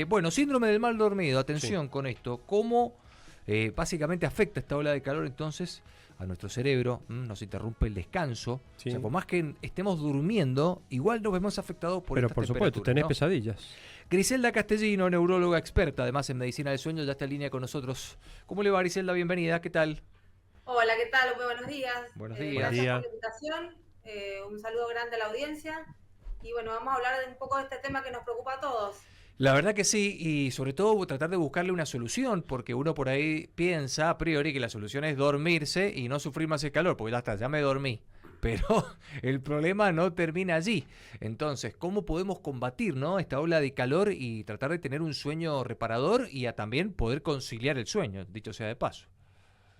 Bueno, síndrome del mal dormido, Sí. atención con esto. ¿Cómo básicamente afecta esta ola de calor entonces a nuestro cerebro? Nos interrumpe el descanso. Sí. O sea, por más que estemos durmiendo, igual nos vemos afectados por Pero estas por supuesto, temperaturas, tenés ¿no? pesadillas. Griselda Castellino, neuróloga experta, además en medicina del sueño, ya está en línea con nosotros. ¿Cómo le va, Griselda? Bienvenida, ¿qué tal? Hola, ¿qué tal? Muy buenos días. Buenos días. Buen Gracias día. por la invitación. Un saludo grande a la audiencia. Y bueno, vamos a hablar de un poco de este tema que nos preocupa a todos. La verdad que sí, y sobre todo tratar de buscarle una solución, porque uno por ahí piensa a priori que la solución es dormirse y no sufrir más el calor, porque ya está, ya me dormí. Pero el problema no termina allí. Entonces, ¿cómo podemos combatir, ¿no?, esta ola de calor y tratar de tener un sueño reparador y a también poder conciliar el sueño, dicho sea de paso?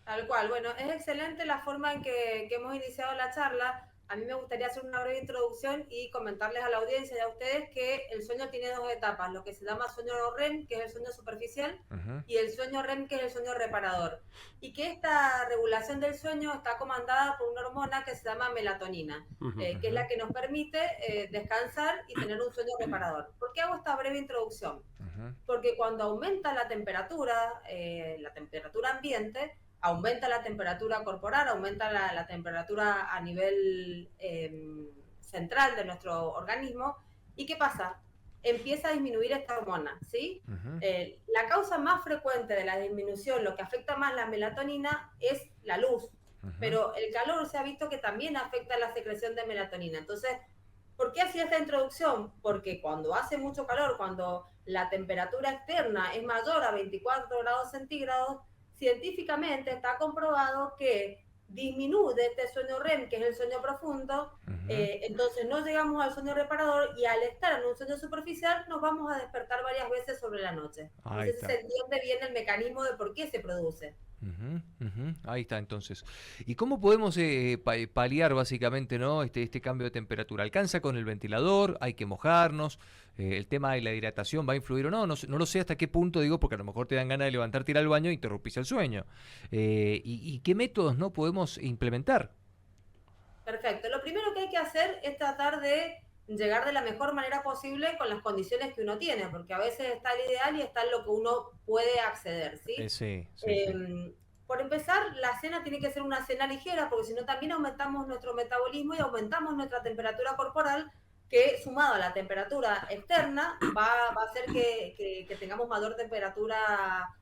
Tal cual. Bueno, es excelente la forma en que hemos iniciado la charla. A mí me gustaría hacer una breve introducción y comentarles a la audiencia y a ustedes que el sueño tiene dos etapas, lo que se llama sueño REM, que es el sueño superficial, y el sueño REM, que es el sueño reparador. Y que esta regulación del sueño está comandada por una hormona que se llama melatonina, que es la que nos permite descansar y tener un sueño reparador. ¿Por qué hago esta breve introducción? Porque cuando aumenta la temperatura ambiente, aumenta la temperatura corporal, aumenta la temperatura a nivel central de nuestro organismo. ¿Y qué pasa? Empieza a disminuir esta hormona, ¿sí? La causa más frecuente de la disminución, lo que afecta más la melatonina, es la luz. Pero el calor se ha visto que también afecta la secreción de melatonina. Entonces, ¿por qué hacía esta introducción? Porque cuando hace mucho calor, cuando la temperatura externa es mayor a 24 grados centígrados, científicamente está comprobado que disminuye este sueño REM, que es el sueño profundo, entonces no llegamos al sueño reparador y al estar en un sueño superficial nos vamos a despertar varias veces sobre la noche. No sé si se entiende bien el mecanismo de por qué se produce. Ahí está entonces. ¿Y cómo podemos paliar básicamente, ¿no?, este cambio de temperatura? ¿Alcanza con el ventilador? ¿Hay que mojarnos? ¿El tema de la hidratación va a influir o no? No lo sé hasta qué punto, digo, porque a lo mejor te dan ganas de levantarte, ir al baño e interrumpís el sueño. ¿Y qué métodos no podemos implementar? Perfecto. Lo primero que hay que hacer es tratar de llegar de la mejor manera posible con las condiciones que uno tiene, porque a veces está el ideal y está lo que uno puede acceder, ¿sí? Sí. Por empezar, la cena tiene que ser una cena ligera, porque si no también aumentamos nuestro metabolismo y aumentamos nuestra temperatura corporal, que sumado a la temperatura externa va a hacer que tengamos mayor temperatura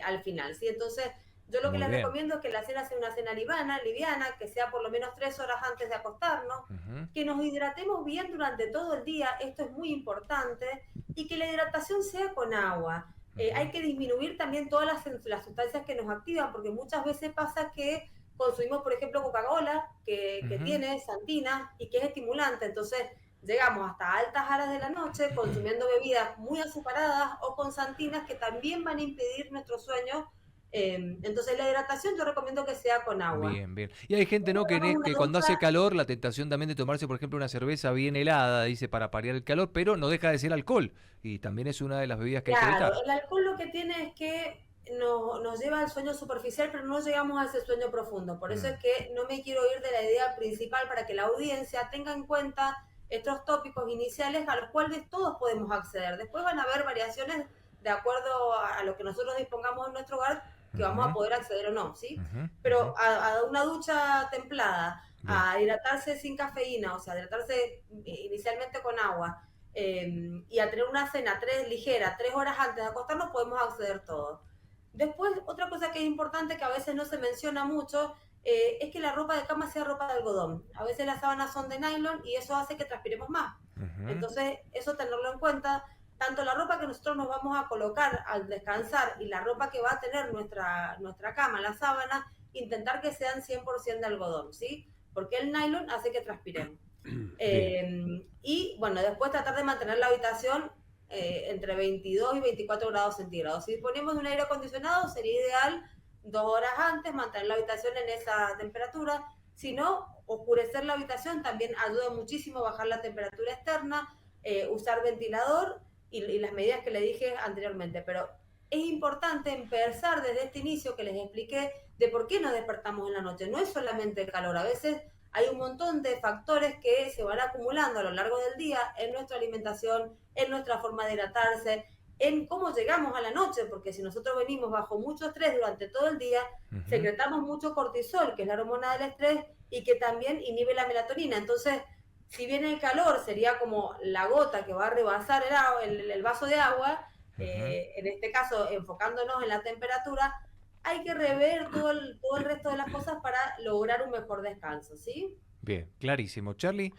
al final, ¿sí? Entonces, yo lo que les recomiendo es que la cena sea una cena liviana, que sea por lo menos 3 horas antes de acostarnos, que nos hidratemos bien durante todo el día, esto es muy importante, y que la hidratación sea con agua. Hay que disminuir también todas las sustancias que nos activan, porque muchas veces pasa que consumimos, por ejemplo, Coca-Cola, que tiene santina y que es estimulante, entonces llegamos hasta altas horas de la noche consumiendo bebidas muy azucaradas o con santinas que también van a impedir nuestro sueño. Entonces la hidratación yo recomiendo que sea con agua. Bien. Y hay gente, ¿no?, que cuando hace calor, la tentación también de tomarse, por ejemplo, una cerveza bien helada, dice, para paliar el calor, pero no deja de ser alcohol. Y también es una de las bebidas que hay que evitar. Claro, el alcohol lo que tiene es que nos lleva al sueño superficial, pero no llegamos a ese sueño profundo. Por eso es que no me quiero ir de la idea principal, para que la audiencia tenga en cuenta estos tópicos iniciales a los cuales todos podemos acceder. Después van a haber variaciones de acuerdo a lo que nosotros dispongamos en nuestro hogar, que vamos a poder acceder o no, ¿sí? Pero a una ducha templada, a hidratarse sin cafeína, o sea, hidratarse inicialmente con agua, y a tener una cena ligera, 3 horas antes de acostarnos, podemos acceder todo. Después, otra cosa que es importante, que a veces no se menciona mucho, es que la ropa de cama sea ropa de algodón. A veces las sábanas son de nylon y eso hace que transpiremos más. Entonces, eso tenerlo en cuenta. Tanto la ropa que nosotros nos vamos a colocar al descansar y la ropa que va a tener nuestra cama, la sábana, intentar que sean 100% de algodón, ¿sí? Porque el nylon hace que transpiremos. Y bueno, después tratar de mantener la habitación entre 22 y 24 grados centígrados. Si disponemos de un aire acondicionado, sería ideal 2 horas antes mantener la habitación en esa temperatura. Si no, oscurecer la habitación también ayuda muchísimo a bajar la temperatura externa, usar ventilador y las medidas que le dije anteriormente. Pero es importante empezar desde este inicio que les expliqué de por qué nos despertamos en la noche. No es solamente el calor, a veces hay un montón de factores que se van acumulando a lo largo del día en nuestra alimentación, en nuestra forma de hidratarse, en cómo llegamos a la noche, porque si nosotros venimos bajo mucho estrés durante todo el día, secretamos mucho cortisol, que es la hormona del estrés, y que también inhibe la melatonina. Entonces, si bien el calor sería como la gota que va a rebasar el vaso de agua, en este caso enfocándonos en la temperatura, hay que rever todo el resto de las cosas para lograr un mejor descanso, ¿sí? Bien, clarísimo. Charlie,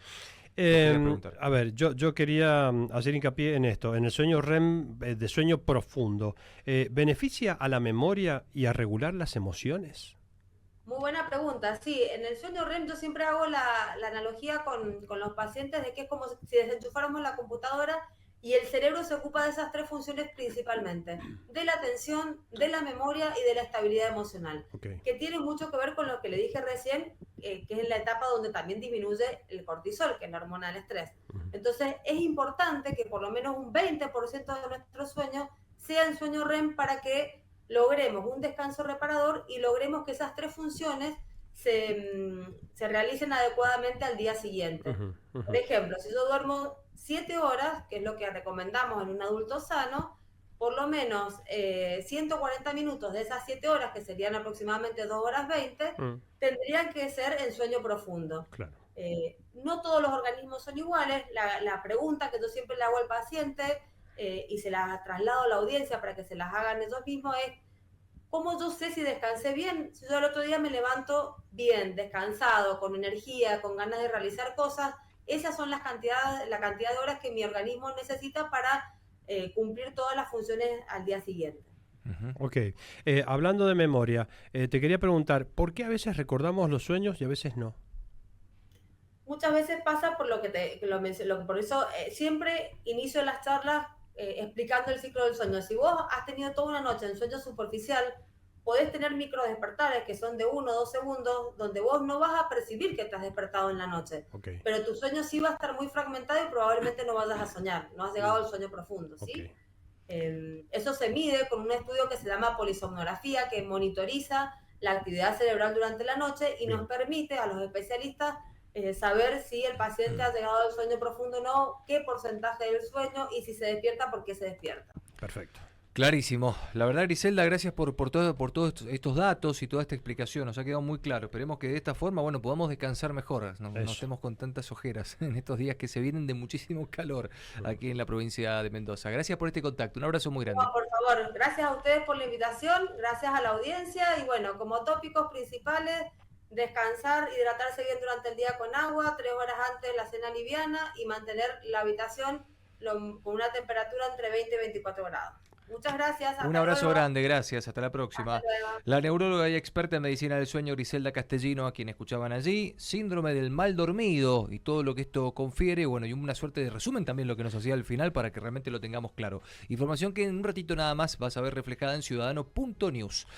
quería preguntar. A ver, yo quería hacer hincapié en esto, en el sueño REM de sueño profundo. ¿Beneficia a la memoria y a regular las emociones? Muy buena pregunta. Sí, en el sueño REM yo siempre hago la analogía con los pacientes de que es como si desenchufáramos la computadora y el cerebro se ocupa de esas tres funciones principalmente, de la atención, de la memoria y de la estabilidad emocional, Okay. que tiene mucho que ver con lo que le dije recién, que es la etapa donde también disminuye el cortisol, que es la hormona del estrés. Entonces es importante que por lo menos un 20% de nuestro sueño sea en sueño REM para que logremos un descanso reparador y logremos que esas tres funciones se realicen adecuadamente al día siguiente. Por ejemplo, si yo duermo 7 horas, que es lo que recomendamos en un adulto sano, por lo menos 140 minutos de esas 7 horas, que serían aproximadamente 2 horas 20, tendrían que ser en sueño profundo. Claro. No todos los organismos son iguales. La pregunta que yo siempre le hago al paciente y se la traslado a la audiencia para que se las hagan ellos mismos es: ¿cómo yo sé si descansé bien? Si yo el otro día me levanto bien, descansado, con energía, con ganas de realizar cosas, esas son la cantidad de horas que mi organismo necesita para cumplir todas las funciones al día siguiente. Ok. Hablando de memoria, te quería preguntar, ¿por qué a veces recordamos los sueños y a veces no? Muchas veces pasa por lo que por eso siempre inicio las charlas explicando el ciclo del sueño. Si vos has tenido toda una noche en sueño superficial, podés tener micro despertares que son de 1 o 2 segundos, donde vos no vas a percibir que te has despertado en la noche. Okay. Pero tu sueño sí va a estar muy fragmentado y probablemente no vayas a soñar, no has llegado al sueño profundo, ¿sí? Okay. Eso se mide con un estudio que se llama polisomnografía, que monitoriza la actividad cerebral durante la noche y nos permite a los especialistas saber si el paciente ha llegado al sueño profundo o no, qué porcentaje del sueño y si se despierta, por qué se despierta. Perfecto. Clarísimo. La verdad, Griselda, gracias por todos estos datos y toda esta explicación. Nos ha quedado muy claro. Esperemos que de esta forma, bueno, podamos descansar mejor. No estemos con tantas ojeras en estos días que se vienen de muchísimo calor aquí en la provincia de Mendoza. Gracias por este contacto. Un abrazo muy grande. No, por favor, gracias a ustedes por la invitación, gracias a la audiencia y bueno, como tópicos principales, descansar, hidratarse bien durante el día con agua, 3 horas antes de la cena liviana y mantener la habitación con una temperatura entre 20 y 24 grados. Muchas gracias. Un abrazo grande, gracias. Hasta la próxima. Hasta luego. La neuróloga y experta en medicina del sueño, Griselda Castellino, a quien escuchaban allí. Síndrome del mal dormido y todo lo que esto confiere. Bueno, y una suerte de resumen también lo que nos hacía al final para que realmente lo tengamos claro. Información que en un ratito nada más vas a ver reflejada en ciudadano.news.